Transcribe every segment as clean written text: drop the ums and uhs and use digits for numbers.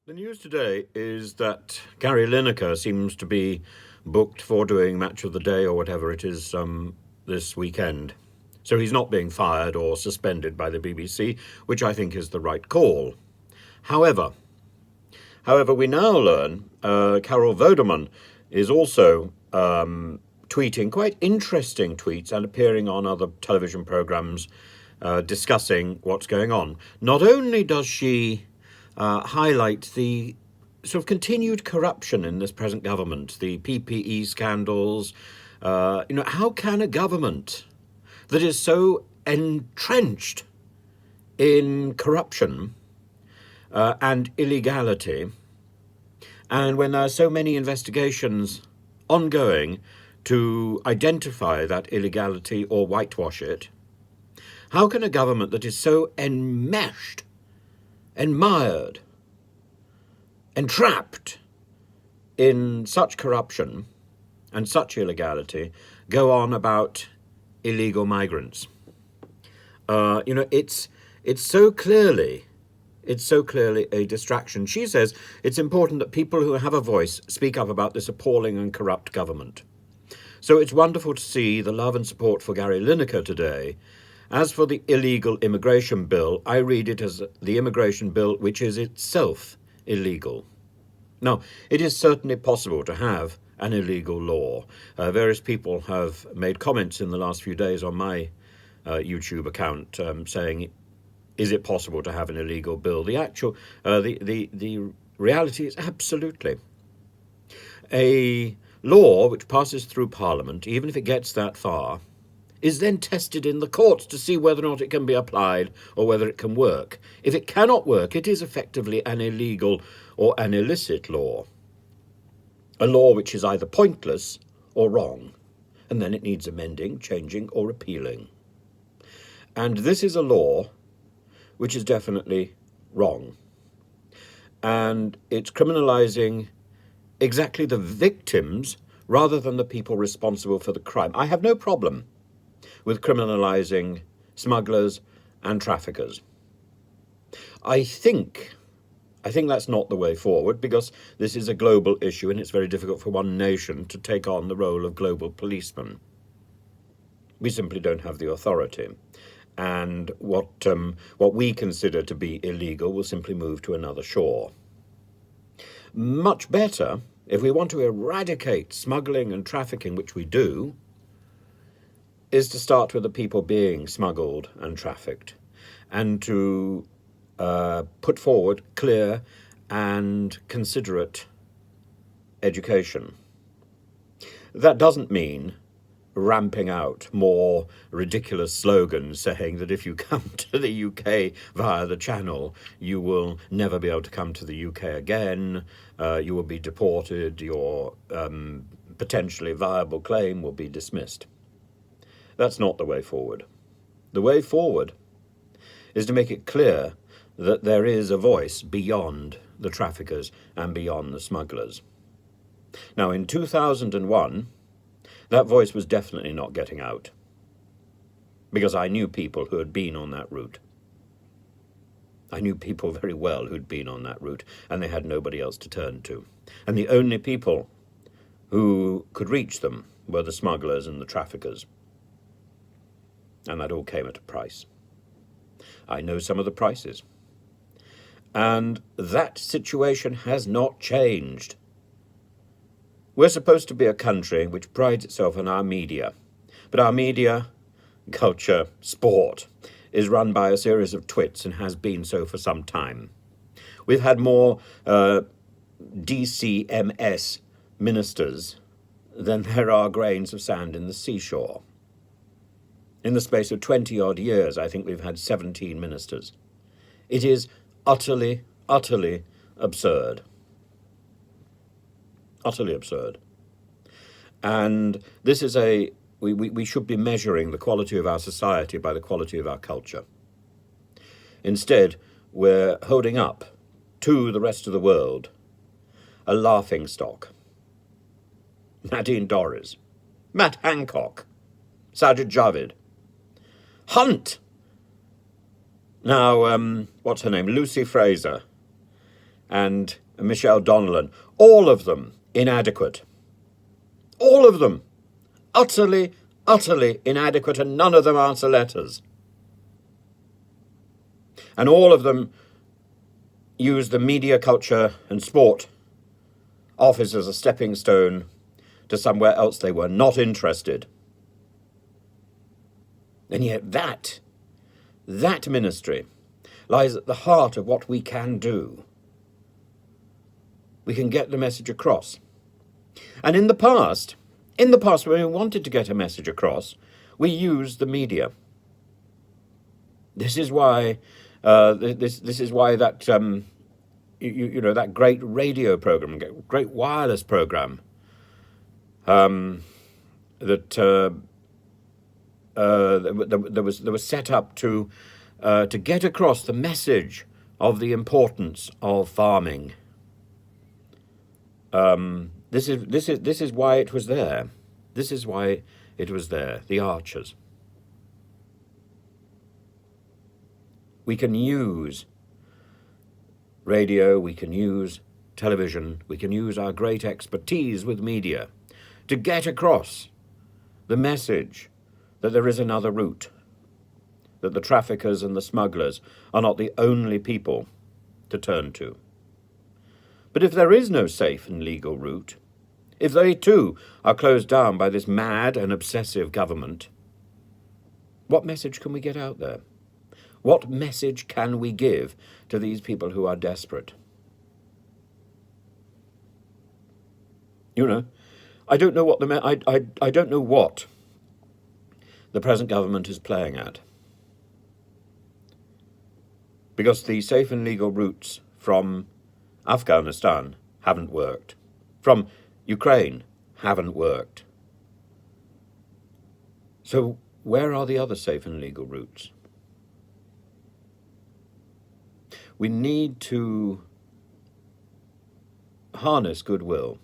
The news today is that Gary Lineker seems to be booked for doing Match of the Day or whatever it is this weekend. So he's not being fired or suspended by the BBC, which I think is the right call. However, we now learn Carol Vorderman is also tweeting quite interesting tweets and appearing on other television programmes discussing what's going on. Not only does she highlight the sort of continued corruption in this present government, the PPE scandals. How can a government that is so entrenched in corruption and illegality, and when there are so many investigations ongoing to identify that illegality or whitewash it, how can a government that is so enmeshed, mired, entrapped in such corruption and such illegality go on about illegal migrants? It's so clearly a distraction. She says it's important that people who have a voice speak up about this appalling and corrupt government. So it's wonderful to see the love and support for Gary Lineker today. As for the illegal immigration bill, I read it as the immigration bill which is itself illegal. Now, it is certainly possible to have an illegal law. Various people have made comments in the last few days on my YouTube account saying, is it possible to have an illegal bill? The reality is absolutely. A law which passes through Parliament, even if it gets that far, is then tested in the courts to see whether or not it can be applied or whether it can work. If it cannot work, it is effectively an illegal or an illicit law. A law which is either pointless or wrong, and then it needs amending, changing, or repealing. And this is a law which is definitely wrong. And it's criminalising exactly the victims rather than the people responsible for the crime. I have no problem with criminalising smugglers and traffickers. I think that's not the way forward, because this is a global issue and it's very difficult for one nation to take on the role of global policeman. We simply don't have the authority. And what we consider to be illegal will simply move to another shore. Much better, if we want to eradicate smuggling and trafficking, which we do, is to start with the people being smuggled and trafficked, and to put forward clear and considerate education. That doesn't mean ramping out more ridiculous slogans saying that if you come to the UK via the Channel, you will never be able to come to the UK again, you will be deported, your potentially viable claim will be dismissed. That's not the way forward. The way forward is to make it clear that there is a voice beyond the traffickers and beyond the smugglers. Now, in 2001, that voice was definitely not getting out, because I knew people who had been on that route. I knew people very well who'd been on that route, and they had nobody else to turn to. And the only people who could reach them were the smugglers and the traffickers. And that all came at a price. I know some of the prices. And that situation has not changed. We're supposed to be a country which prides itself on our media. But our media, culture, sport, is run by a series of twits and has been so for some time. We've had more DCMS ministers than there are grains of sand in the seashore. In the space of 20-odd years, I think we've had 17 ministers. It is utterly, utterly absurd. Utterly absurd. And this is we should be measuring the quality of our society by the quality of our culture. Instead, we're holding up to the rest of the world a laughingstock. Nadine Dorries, Matt Hancock, Sajid Javid, Hunt. Now, what's her name? Lucy Fraser. and Michelle Donnellan, all of them inadequate. All of them utterly, utterly inadequate, and none of them answer letters. And all of them use the media, culture and sport office as a stepping stone to somewhere else they were not interested. And yet that ministry lies at the heart of what we can do. We can get the message across. And in the past, when we wanted to get a message across, we used the media. This is why this is why that that great radio program, great wireless program that was set up to get across the message of the importance of farming. This is why it was there. This is why it was there. The Archers. We can use radio, we can use television, we can use our great expertise with media to get across the message that there is another route, that the traffickers and the smugglers are not the only people to turn to. But if there is no safe and legal route, if they too are closed down by this mad and obsessive government, what message can we get out there? What message can we give to these people who are desperate? I don't know what I don't know what the present government is playing at, because the safe and legal routes from Afghanistan haven't worked, from Ukraine haven't worked. So where are the other safe and legal routes? We need to harness goodwill,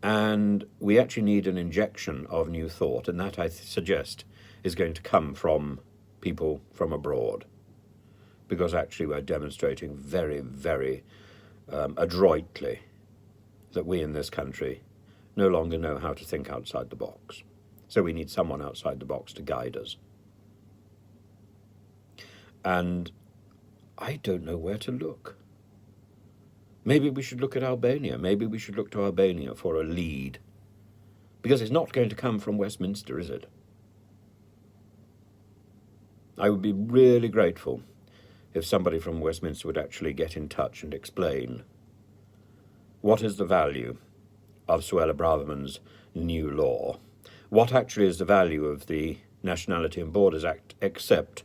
and we actually need an injection of new thought, and that I suggest is going to come from people from abroad, because actually we're demonstrating very, very adroitly that we in this country no longer know how to think outside the box. So we need someone outside the box to guide us. And I don't know where to look. Maybe we should look at Albania. Maybe we should look to Albania for a lead. Because it's not going to come from Westminster, is it? I would be really grateful if somebody from Westminster would actually get in touch and explain what is the value of Suella Braverman's new law. What actually is the value of the Nationality and Borders Act, except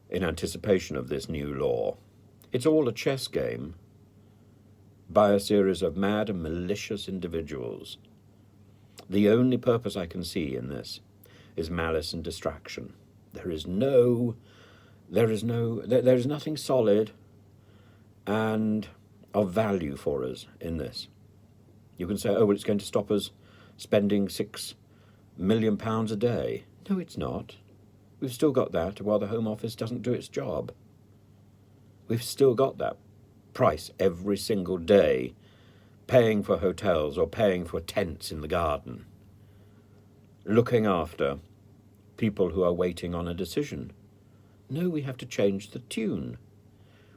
in anticipation of this new law. It's all a chess game by a series of mad and malicious individuals. The only purpose I can see in this is malice and distraction. There is nothing solid and of value for us in this. You can say, oh, well, it's going to stop us spending £6 million a day. No, it's not. We've still got that while the Home Office doesn't do its job. We've still got that price every single day, paying for hotels or paying for tents in the garden, looking after people who are waiting on a decision. No, we have to change the tune.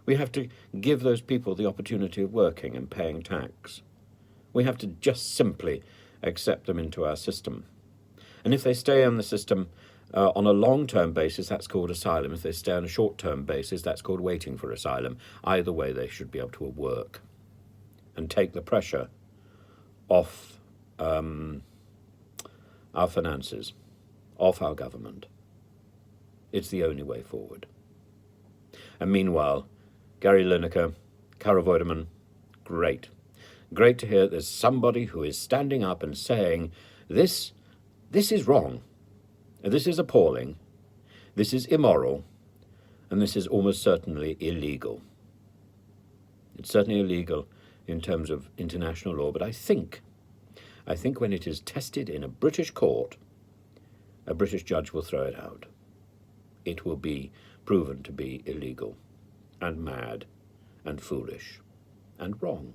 We have to give those people the opportunity of working and paying tax. We have to just simply accept them into our system. And if they stay on the system on a long-term basis, that's called asylum. If they stay on a short-term basis, that's called waiting for asylum. Either way, they should be able to work and take the pressure off our finances, off our government. It's the only way forward. And meanwhile, Gary Lineker, Cara Vorderman, great. Great to hear there's somebody who is standing up and saying, this is wrong. This is appalling, this is immoral, and this is almost certainly illegal. It's certainly illegal in terms of international law, but I think when it is tested in a British court, a British judge will throw it out. It will be proven to be illegal and mad and foolish and wrong.